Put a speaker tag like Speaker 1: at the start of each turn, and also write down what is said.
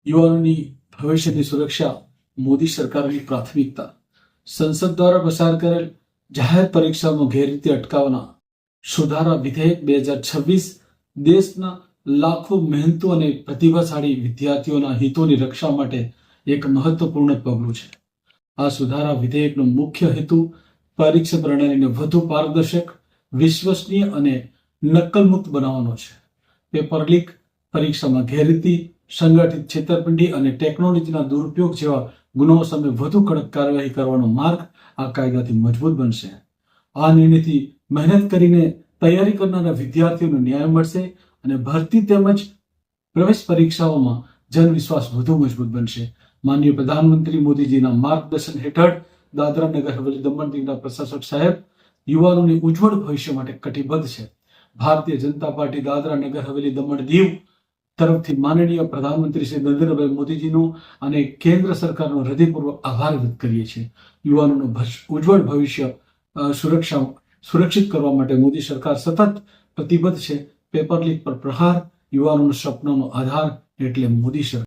Speaker 1: યુવાનોની ભવિષ્યની સુરક્ષા મોદી સરકારની પ્રાથમિકતા. સંસદ દ્વારા પસાર કરેલ જાહેર પરીક્ષામાં ગેરરીતિ અટકાવવાના સુધારા વિધેયક 2026 દેશના લાખો મહેનતુ અને પ્રતિભાશાળી વિદ્યાર્થીઓના હિતોની રક્ષા માટે એક મહત્વપૂર્ણ પગલું છે. આ સુધારા વિધેયકનો મુખ્ય હેતુ પરીક્ષા પ્રણાલીને વધુ પારદર્શક, વિશ્વસનીય અને નકલમુક્ત બનાવવાનો છે. પેપર લીક, પરીક્ષામાં ગેરરીતિ, સંગઠિત છેતરપિંડી અને ટેકનોલોજીના દુરુપયોગ જેવા ગુનાઓ સામે વધુ કડક કાર્યવાહી કરવાનો માર્ગ આ કાયદાથી મજબૂત બનશે. આ નિર્ણયથી મહેનત કરીને તૈયારી કરનારા વિદ્યાર્થીઓને ન્યાય મળશે અને ભરતી તેમજ પ્રવેશ પરીક્ષાઓમાં જનવિશ્વાસ વધુ મજબૂત બનશે. માનનીય પ્રધાનમંત્રી મોદીજીના માર્ગદર્શન હેઠળ દાદરા નગર હવેલી દમણ દીવના પ્રશાસક સાહેબ યુવાનોની ઉજ્જવળ ભવિષ્ય માટે કટિબદ્ધ છે. ભારતીય જનતા પાર્ટી દાદરા નગર હવેલી દમણ દીવ તરફથી માનનીય પ્રધાનમંત્રી શ્રી નરેન્દ્રભાઈ મોદીજીનો અને કેન્દ્ર સરકારનો હૃદયપૂર્વક આભાર વ્યક્ત કરીએ છીએ. યુવાનોનું ઉજ્જવળ ભવિષ્ય સુરક્ષિત કરવા માટે મોદી સરકાર સતત પ્રતિબદ્ધ છે. પેપર લીક પર પ્રહાર, યુવાનોના સપનાનો આધાર એટલે મોદી સરકાર.